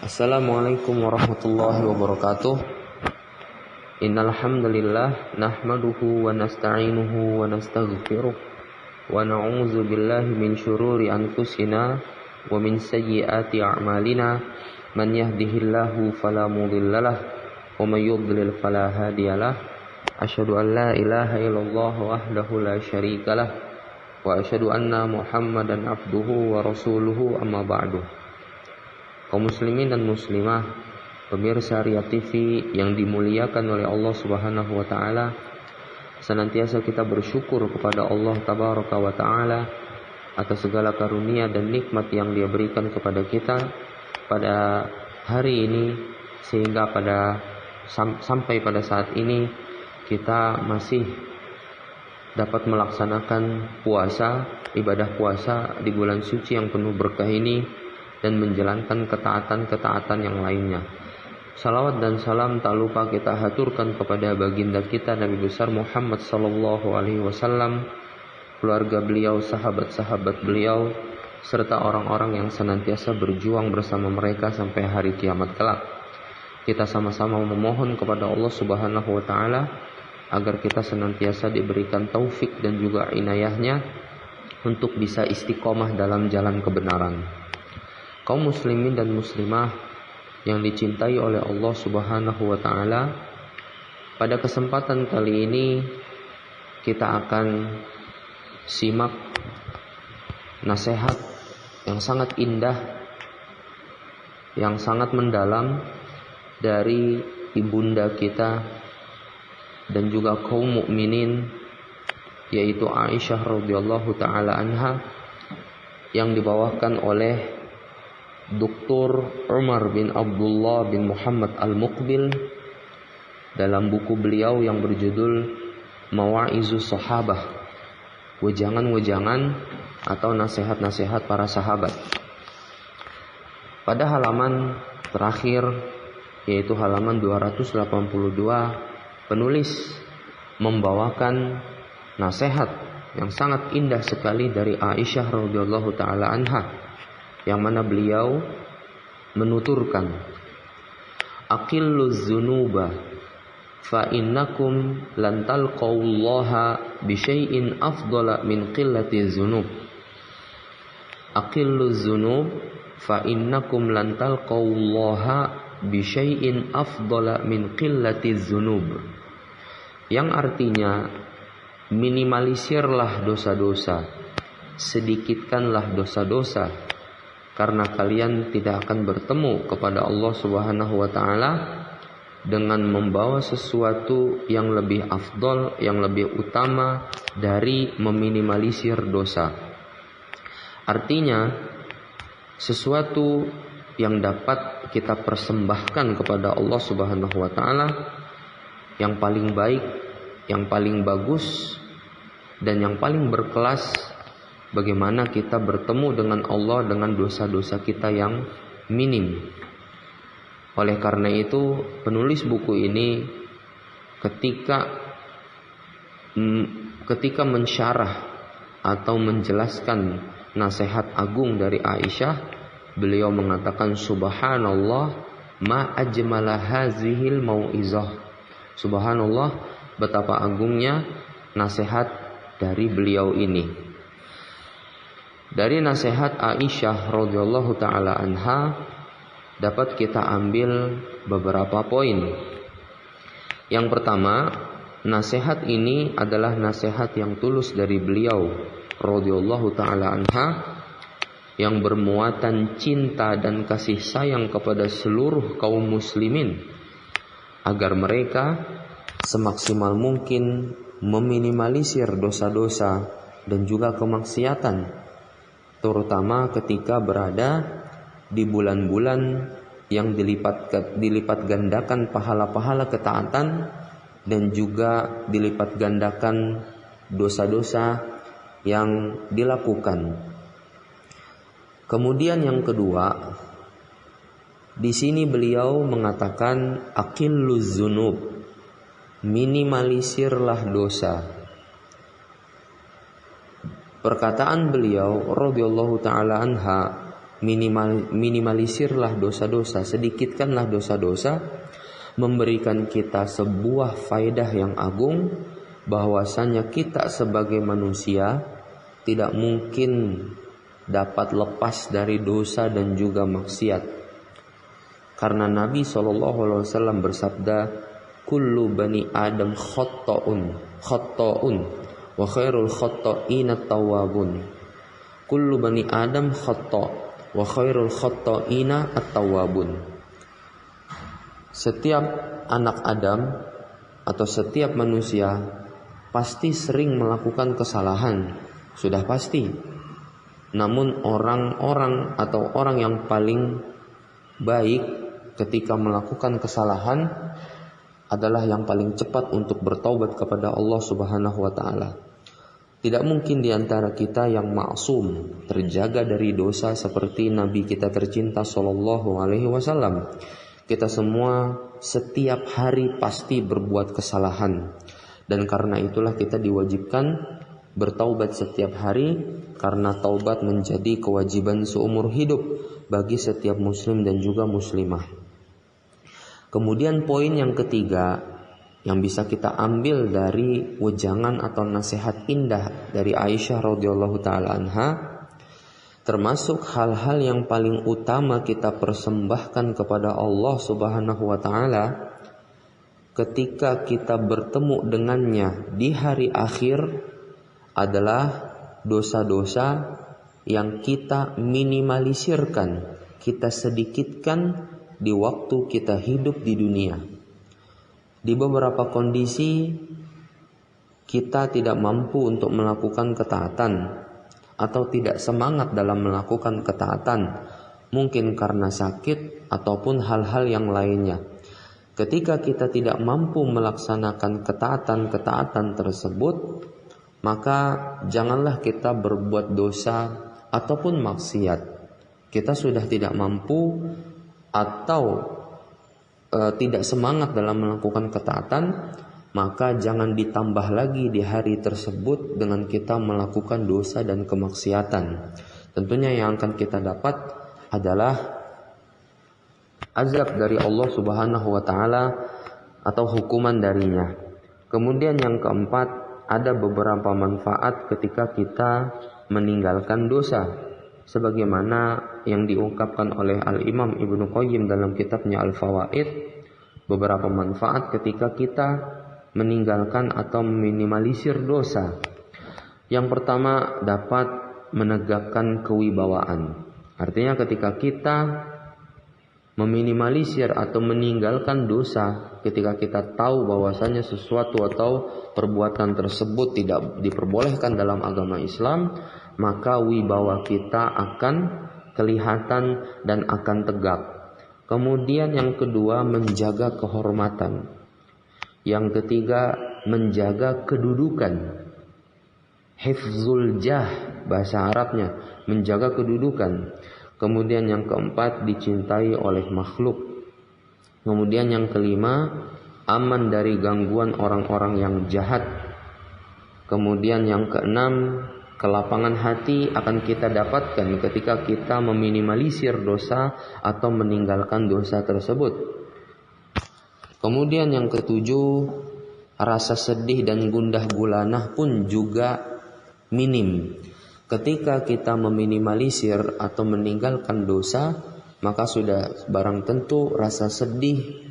Assalamualaikum warahmatullahi wabarakatuh. Innal hamdalillah nahmaduhu wa nasta'inuhu wa nastaghfiruh wa na'udzu billahi min syururi anfusina wa min sayyiati a'malina. Man yahdihillahu fala mudhillalah wa may yudlil fala hadiyalah. Asyhadu an la ilaha illallah wahdahu la syarikalah wa asyhadu anna Muhammadan abduhu wa rasuluhu amma ba'du. Kaum muslimin dan muslimah, pemirsa Ria TV yang dimuliakan oleh Allah Subhanahu wa taala, senantiasa kita bersyukur kepada Allah Tabaraka wa taala atas segala karunia dan nikmat yang Dia berikan kepada kita pada hari ini, sehingga sampai pada saat ini kita masih dapat melaksanakan puasa, ibadah puasa di bulan suci yang penuh berkah ini dan menjalankan ketaatan-ketaatan yang lainnya. Salawat dan salam tak lupa kita haturkan kepada baginda kita Nabi besar Muhammad sallallahu alaihi wasallam, keluarga beliau, sahabat-sahabat beliau, serta orang-orang yang senantiasa berjuang bersama mereka sampai hari kiamat kelak. Kita sama-sama memohon kepada Allah Subhanahu wa taala agar kita senantiasa diberikan taufik dan juga inayahnya untuk bisa istiqomah dalam jalan kebenaran. Kaum muslimin dan muslimah yang dicintai oleh Allah Subhanahu wa taala, pada kesempatan kali ini kita akan simak nasihat yang sangat indah, yang sangat mendalam dari ibunda kita dan juga kaum mukminin, yaitu Aisyah radhiyallahu taala anha, yang dibawakan oleh Dr. Umar bin Abdullah bin Muhammad Al-Muqbil dalam buku beliau yang berjudul Mawa'izus Sahabah, wejangan-wejangan atau nasihat-nasihat para sahabat. Pada halaman terakhir, yaitu halaman 282, penulis membawakan nasihat yang sangat indah sekali dari Aisyah radhiyallahu taala anha, yang mana beliau menuturkan, aqilluz dzunuba fa innakum lan talqallaha bi syai'in afdala min qillatiz dzunub. Aqilluz dzunub fa innakum lan talqallaha bi syai'in afdala min qillatiz dzunub. Yang artinya, minimalisirlah dosa-dosa, sedikitkanlah dosa-dosa, karena kalian tidak akan bertemu kepada Allah Subhanahu wa taala dengan membawa sesuatu yang lebih afdol, yang lebih utama dari meminimalisir dosa. Artinya, sesuatu yang dapat kita persembahkan kepada Allah Subhanahu wa taala yang paling baik, yang paling bagus, dan yang paling berkelas, bagaimana kita bertemu dengan Allah dengan dosa-dosa kita yang minim. Oleh karena itu, penulis buku ini ketika mensyarah atau menjelaskan nasihat agung dari Aisyah, beliau mengatakan, subhanallah ma ajmala hazihil mau'izah. Subhanallah, betapa agungnya nasihat dari beliau ini. Dari nasihat Aisyah radhiyallahu taala anha dapat kita ambil beberapa poin. Yang pertama, nasihat ini adalah nasihat yang tulus dari beliau radhiyallahu taala anha, yang bermuatan cinta dan kasih sayang kepada seluruh kaum muslimin, agar mereka semaksimal mungkin meminimalisir dosa-dosa dan juga kemaksiatan, terutama ketika berada di bulan-bulan yang dilipat gandakan pahala-pahala ketaatan dan juga dilipat gandakan dosa-dosa yang dilakukan. Kemudian yang kedua, di sini beliau mengatakan aqilluz dzunub, minimalisirlah dosa. Perkataan beliau radhiyallahu taala anha minimalisirlah dosa-dosa, sedikitkanlah dosa-dosa, memberikan kita sebuah faedah yang agung, bahwasanya kita sebagai manusia tidak mungkin dapat lepas dari dosa dan juga maksiat. Karena Nabi SAW bersabda, kullu bani Adam khatta'un wa khairul khatta'ina tawwabun. Kullu bani Adam khata' wa khairul khatta'ina at-tawwabun. Setiap anak Adam atau setiap manusia pasti sering melakukan kesalahan, sudah pasti. Namun orang-orang atau orang yang paling baik ketika melakukan kesalahan adalah yang paling cepat untuk bertaubat kepada Allah Subhanahu wa taala. Tidak mungkin di antara kita yang maksum, terjaga dari dosa seperti Nabi kita tercinta sallallahu alaihi wasallam. Kita semua setiap hari pasti berbuat kesalahan. Dan karena itulah kita diwajibkan bertaubat setiap hari, karena taubat menjadi kewajiban seumur hidup bagi setiap muslim dan juga muslimah. Kemudian poin yang ketiga yang bisa kita ambil dari wejangan atau nasihat indah dari Aisyah radhiyallahu taala anha, termasuk hal-hal yang paling utama kita persembahkan kepada Allah Subhanahu wa taala ketika kita bertemu dengannya di hari akhir adalah dosa-dosa yang kita minimalisirkan, kita sedikitkan di waktu kita hidup di dunia. Di beberapa kondisi kita tidak mampu untuk melakukan ketaatan atau tidak semangat dalam melakukan ketaatan, mungkin karena sakit ataupun hal-hal yang lainnya. Ketika kita tidak mampu melaksanakan ketaatan-ketaatan tersebut, maka janganlah kita berbuat dosa ataupun maksiat. Kita sudah tidak mampu atau tidak semangat dalam melakukan ketaatan, maka jangan ditambah lagi di hari tersebut dengan kita melakukan dosa dan kemaksiatan. Tentunya yang akan kita dapat adalah azab dari Allah Subhanahu wa taala atau hukuman darinya. Kemudian yang keempat, ada beberapa manfaat ketika kita meninggalkan dosa, sebagaimana yang diungkapkan oleh Al-Imam Ibnu Qayyim dalam kitabnya Al-Fawaid. Beberapa manfaat ketika kita meninggalkan atau meminimalisir dosa. Yang pertama, dapat menegakkan kewibawaan. Artinya ketika kita meminimalisir atau meninggalkan dosa, ketika kita tahu bahwasanya sesuatu atau perbuatan tersebut tidak diperbolehkan dalam agama Islam, maka wibawa kita akan kelihatan dan akan tegak. Kemudian yang kedua, menjaga kehormatan. Yang ketiga, menjaga kedudukan. Hifzul jah, bahasa Arabnya, menjaga kedudukan. Kemudian yang keempat, dicintai oleh makhluk. Kemudian yang kelima, aman dari gangguan orang-orang yang jahat. Kemudian yang keenam, kelapangan hati akan kita dapatkan ketika kita meminimalisir dosa atau meninggalkan dosa tersebut. Kemudian yang ketujuh, rasa sedih dan gundah gulana pun juga minim. Ketika kita meminimalisir atau meninggalkan dosa, maka sudah barang tentu rasa sedih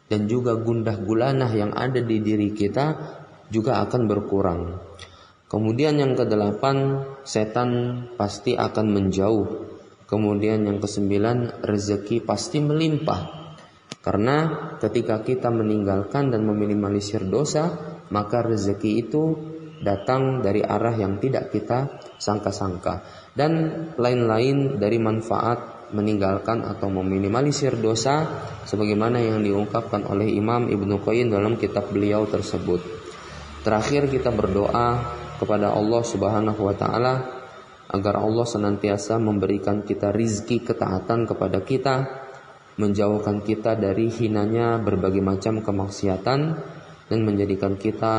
dan juga gundah gulanah yang ada di diri kita juga akan berkurang. Kemudian yang kedelapan, setan pasti akan menjauh. Kemudian yang kesembilan, rezeki pasti melimpah. Karena ketika kita meninggalkan dan meminimalisir dosa, maka rezeki itu datang dari arah yang tidak kita sangka-sangka. Dan lain-lain dari manfaat meninggalkan atau meminimalisir dosa, sebagaimana yang diungkapkan oleh Imam Ibnu Qayyim dalam kitab beliau tersebut. Terakhir, kita berdoa kepada Allah Subhanahu wa taala agar Allah senantiasa memberikan kita rizki ketaatan kepada kita, menjauhkan kita dari hinanya berbagai macam kemaksiatan, dan menjadikan kita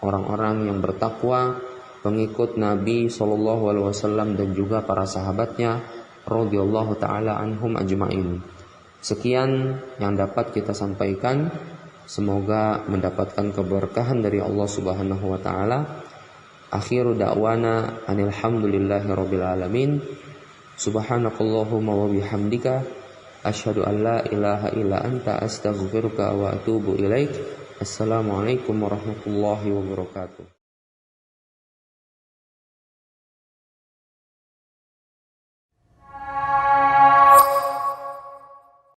orang-orang yang bertakwa, pengikut Nabi SAW dan juga para sahabatnya, radhiyallahu taala anhum ajma'in. Sekian yang dapat kita sampaikan, semoga mendapatkan keberkahan dari Allah Subhanahu wa taala. Akhiru da'wana anil hamdulillahi rabbil alamin. Subhanakallahumma wa bihamdika asyhadu an la ilaha illa anta astaghfiruka wa atubu ilaik. Assalamualaikum warahmatullahi wabarakatuh.